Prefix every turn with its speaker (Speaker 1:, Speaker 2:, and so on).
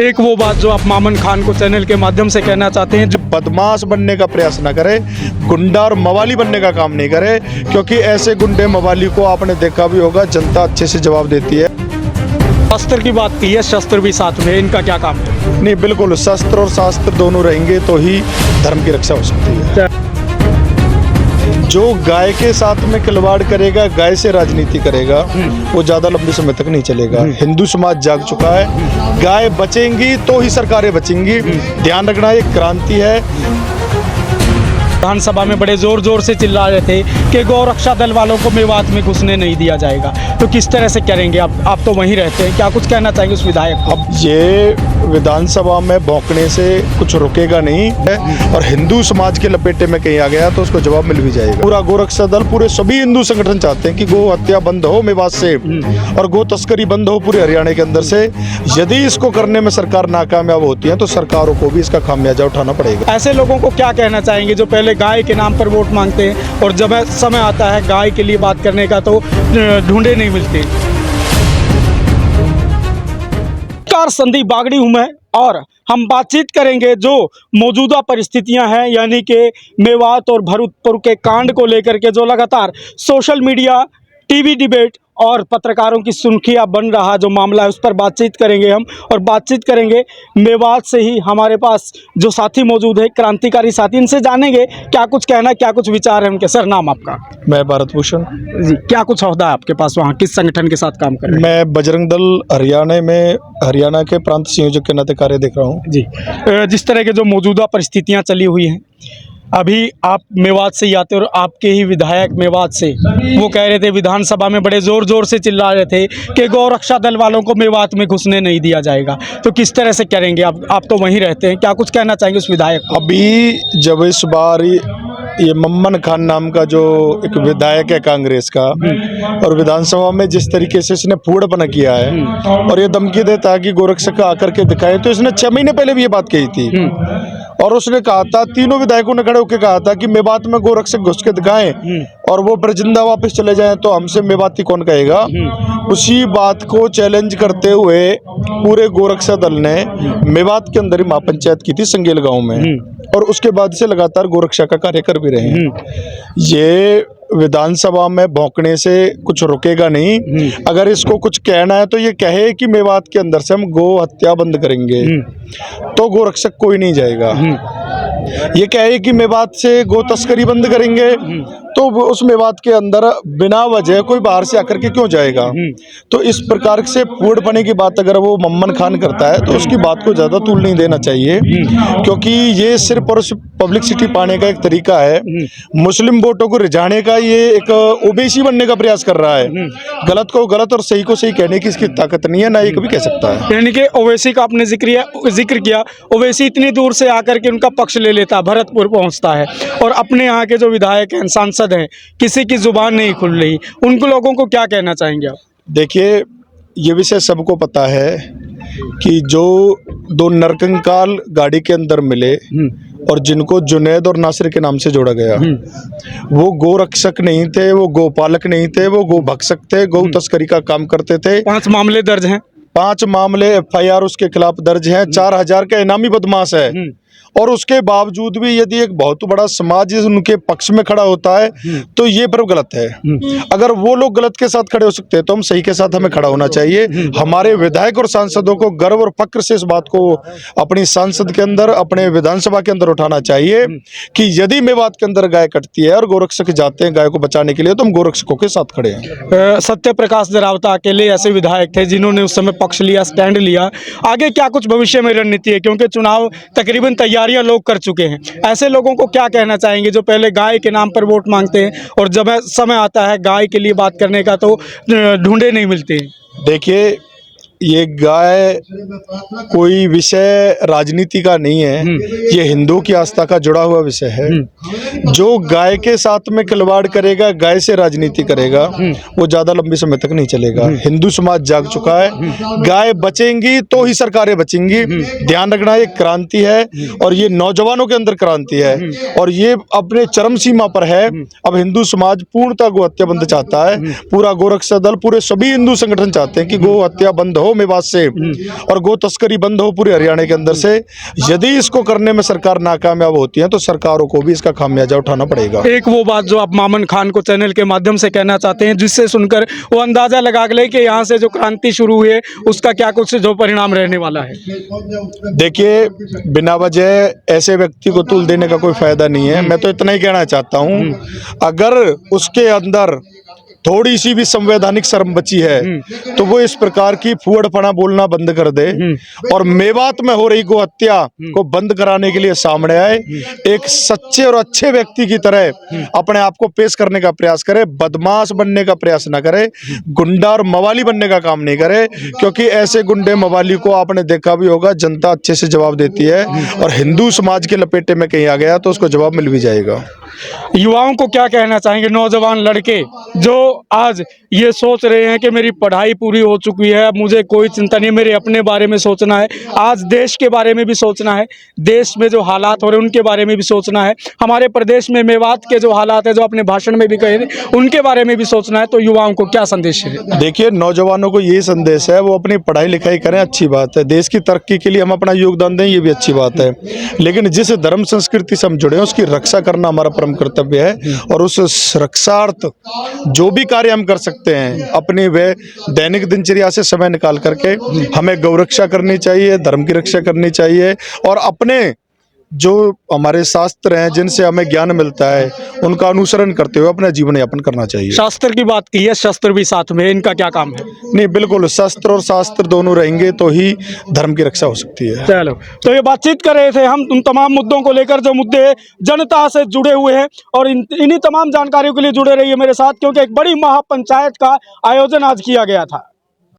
Speaker 1: एक वो बात जो आप मामन खान को चैनल के माध्यम से कहना चाहते हैं, जो
Speaker 2: बदमाश बनने का प्रयास ना करे, गुंडा और मवाली बनने का काम नहीं करे, क्योंकि ऐसे गुंडे मवाली को आपने देखा भी होगा, जनता अच्छे से जवाब देती है।
Speaker 1: शस्त्र की बात की है, शस्त्र भी साथ में, इनका क्या काम है?
Speaker 2: नहीं, बिल्कुल शस्त्र और शास्त्र दोनों रहेंगे तो ही धर्म की रक्षा हो सकती है। जो गाय के साथ में खिलवाड़ करेगा, गाय से राजनीति करेगा, वो ज्यादा लंबे समय तक नहीं चलेगा। हिंदू समाज जाग चुका है, गाय बचेंगी तो ही सरकारें बचेंगी। ध्यान रखना, एक क्रांति है।
Speaker 1: विधानसभा में बड़े जोर जोर से चिल्ला रहे थे कि गौरक्षा दल वालों को मेवात में घुसने नहीं दिया जाएगा, तो किस तरह से करेंगे? आप तो वहीं रहते हैं, क्या कुछ कहना चाहेंगे उस विधायक को?
Speaker 2: अब ये विधानसभा में भौंकने से कुछ रुकेगा नहीं है, और हिंदू समाज के लपेटे में कहीं आ गया तो उसको जवाब मिल भी जाएगा। पूरा गोरक्षा दल, पूरे सभी हिंदू संगठन चाहते हैं कि गो हत्या बंद हो मेवात से, और गो तस्करी बंद हो पूरे हरियाणा के अंदर से। यदि इसको करने में सरकार नाकामयाब होती है तो सरकारों को भी इसका खामियाजा उठाना पड़ेगा।
Speaker 1: ऐसे लोगों को क्या कहना चाहेंगे जो पहले गाय के नाम पर वोट मांगते हैं और जब समय आता है गाय के लिए बात करने का तो ढूंढे नहीं मिलते? संदीप बागड़ी हूं मैं, और हम बातचीत करेंगे जो मौजूदा परिस्थितियां हैं, यानी कि मेवात और भरतपुर के कांड को लेकर के जो लगातार सोशल मीडिया, टीवी डिबेट और पत्रकारों की सुर्खियां बन रहा जो मामला है, उस पर बातचीत करेंगे हम। और बातचीत करेंगे मेवात से ही हमारे पास जो साथी मौजूद है, क्रांतिकारी साथी, इनसे जानेंगे क्या कुछ कहना, क्या कुछ विचार है उनके। सर, नाम आपका?
Speaker 2: मैं भारत भूषण
Speaker 1: जी। क्या कुछ ओहदा है आपके पास वहाँ, किस संगठन के साथ काम कर रहे हैं?
Speaker 2: मैं बजरंग दल हरियाणा में हरियाणा के प्रांत संयोजक के नाते कार्य देख रहा हूँ।
Speaker 1: जी। जिस तरह के जो मौजूदा परिस्थितियाँ चली हुई हैं, अभी आप मेवात से ही आते और आपके ही विधायक मेवात से, वो कह रहे थे विधानसभा में बड़े जोर जोर से चिल्ला रहे थे कि गौरक्षा दल वालों को मेवात में घुसने नहीं दिया जाएगा, तो किस तरह से करेंगे? आप तो वहीं रहते हैं, क्या कुछ कहना चाहेंगे उस विधायक को?
Speaker 2: अभी जब इस बार ये मम्मन खान नाम का जो एक विधायक है कांग्रेस का, और विधानसभा में जिस तरीके से इसने फूड़पना किया है और ये धमकी देता है कि गोरक्षक आकर के दिखाए, तो इसने 6 महीने पहले भी ये बात कही थी, और उसने कहा था, तीनों विधायकों ने खड़े होकर कहा था कि मेवात में गोरक्षक घुस के दिखाएं और वो जिंदा वापस चले जाएं तो हमसे मेवाती कौन कहेगा। उसी बात को चैलेंज करते हुए पूरे गोरक्षा दल ने मेवात के अंदर ही महापंचायत की थी संगेल गांव में, और उसके बाद से लगातार गोरक्षा का कार्य कर भी रहे हैं। ये विधानसभा में भौंकने से कुछ रुकेगा नहीं। अगर इसको कुछ कहना है तो ये कहे कि मेवात के अंदर से हम गो हत्या बंद करेंगे, तो गोरक्षक कोई नहीं जाएगा। ये कहे कि मेवात से गो तस्करी बंद करेंगे, तो उस मेवात के अंदर बिना वजह कोई बाहर से आकर के क्यों जाएगा। तो इस प्रकार से फूड़पने की बात अगर वो मम्मन खान करता है तो उसकी बात को ज़्यादा तूल नहीं देना चाहिए, क्योंकि ये सिर्फ और सिर्फ पब्लिसिटी पाने का एक तरीका है। मुस्लिम वोटों को रिझाने का ये एक ओबीसी बनने का प्रयास कर रहा है। गलत को गलत और सही को सही कहने की इसकी ताकत नहीं है, ना ये कभी कह सकता है।
Speaker 1: यानी कि ओवैसी का आपने जिक्र किया, ओवैसी इतनी दूर से आकर के उनका पक्ष ले लेता है, भरतपुर पहुंचता है, और अपने यहाँ के जो विधायक हैं, सांसद हैं, किसी की जुबान नहीं खुल रही, उनको लोगों को क्या कहना चाहेंगे आप?
Speaker 2: देखिए, ये विषय सबको पता है कि जो 2 नरकंकाल गाड़ी के अंदर मिले और जिनको जुनैद और नासिर के नाम से जोड़ा गया, वो गोरक्षक नहीं थे, वो गोपालक नहीं थे, वो गो भक्षक थे, गौ तस्करी का काम करते थे।
Speaker 1: 5 मामले दर्ज हैं।
Speaker 2: 5 मामले FIR उसके खिलाफ दर्ज हैं। 4000 का इनामी बदमाश है, और उसके बावजूद भी यदि एक बहुत बड़ा समाज उनके पक्ष में खड़ा होता है तो ये पर गलत है। अगर वो लोग गलत के साथ खड़े हो सकते हैं तो हम सही के साथ हमें खड़ा होना चाहिए। हमारे विधायक और सांसदों को गर्व और फक्र से इस बात को अपनी सांसद के अंदर, अपने विधानसभा के अंदर उठाना चाहिए कि यदि मेवात के अंदर गाय कटती है और गोरक्षक जाते हैं गाय को बचाने के लिए, तो हम गोरक्षकों के साथ खड़े हैं।
Speaker 1: सत्य प्रकाश जरावता अकेले ऐसे विधायक थे जिन्होंने उस समय पक्ष लिया, स्टैंड लिया। आगे क्या कुछ भविष्य में रणनीति है, क्योंकि चुनाव तकरीबन तैयारियां लोग कर चुके हैं, ऐसे लोगों को क्या कहना चाहेंगे जो पहले गाय के नाम पर वोट मांगते हैं और जब समय आता है गाय के लिए बात करने का तो ढूंढे नहीं मिलते?
Speaker 2: देखिए, ये गाय कोई विषय राजनीति का नहीं है, ये हिंदुओं की आस्था का जुड़ा हुआ विषय है। जो गाय के साथ में खिलवाड़ करेगा, गाय से राजनीति करेगा, वो ज्यादा लंबे समय तक नहीं चलेगा। हिंदू समाज जाग चुका है, गाय बचेंगी तो ही सरकारें बचेंगी। ध्यान रखना, ये क्रांति है और ये नौजवानों के अंदर क्रांति है और ये अपने चरम सीमा पर है। अब हिंदू समाज पूर्णतः गो हत्या बंद चाहता है। पूरा गोरक्षा दल, पूरे सभी हिंदू संगठन चाहते हैं कि गो हत्या बंद हो हो मेवात से और गो तस्करी बंद हो पूरे हरियाणा के अंदर से। यदि इसको करने में सरकार नाकामयाब होती है तो सरकारों को भी इसका खामियाजा उठाना पड़ेगा।
Speaker 1: एक वो बात जो आप मामन खान को चैनल के माध्यम से कहना चाहते हैं, जिससे सुनकर वो अंदाजा लगा ले कि यहाँ से जो क्रांति शुरू हुई है उसका क्या कुछ जो परिणाम रहने वाला है।
Speaker 2: देखिए, बिना वजह ऐसे व्यक्ति को तुल देने का कोई फायदा नहीं है। मैं तो इतना ही कहना चाहता हूँ, अगर उसके अंदर थोड़ी सी भी संवैधानिक शर्म बची है तो वो इस प्रकार की फूहड़पना बोलना बंद कर दे और मेवात में हो रही गो हत्या को बंद कराने के लिए सामने आए, एक सच्चे और अच्छे व्यक्ति की तरह अपने आप को पेश करने का प्रयास करे, बदमाश बनने का प्रयास ना करे, गुंडा और मवाली बनने का काम नहीं करे, क्योंकि ऐसे गुंडे मवाली को आपने देखा भी होगा, जनता अच्छे से जवाब देती है और हिंदू समाज के लपेटे में कहीं आ गया तो उसको जवाब मिल भी जाएगा।
Speaker 1: युवाओं को क्या कहना चाहेंगे, नौजवान लड़के जो आज ये सोच रहे हैं कि मेरी पढ़ाई पूरी हो चुकी है, अब मुझे कोई चिंता नहीं, मेरे अपने बारे में सोचना है, आज देश के बारे में भी सोचना है, देश में जो हालात हो रहे हैं उनके बारे में भी सोचना है, हमारे प्रदेश में मेवात के जो हालात है जो अपने भाषण में भी कहे उनके बारे में भी सोचना है, तो युवाओं को क्या संदेश है?
Speaker 2: देखिए, नौजवानों को यही संदेश है, वो अपनी पढ़ाई लिखाई करें, अच्छी बात है, देश की तरक्की के लिए हम अपना योगदान दें, ये भी अच्छी बात है, लेकिन जिस धर्म संस्कृति से हम जुड़े हैं उसकी रक्षा करना हमारा परम कर्तव्य है और उस रक्षार्थ जो भी कार्य हम कर सकते हैं अपनी वे दैनिक दिनचर्या से समय निकाल करके हमें गौ रक्षा करनी चाहिए, धर्म की रक्षा करनी चाहिए और अपने जो हमारे शास्त्र हैं जिनसे हमें ज्ञान मिलता है उनका अनुसरण करते हुए अपना जीवन यापन करना चाहिए।
Speaker 1: शास्त्र की बात की है, शस्त्र भी साथ में, इनका क्या काम है?
Speaker 2: नहीं, बिल्कुल, शस्त्र और शास्त्र दोनों रहेंगे तो ही धर्म की रक्षा हो सकती है।
Speaker 1: चलो, तो ये बातचीत कर रहे थे हम उन तमाम मुद्दों को लेकर जो मुद्दे जनता से जुड़े हुए हैं और इन्हीं तमाम जानकारियों के लिए जुड़े रहिए मेरे साथ, क्योंकि एक बड़ी महापंचायत का आयोजन आज किया गया था।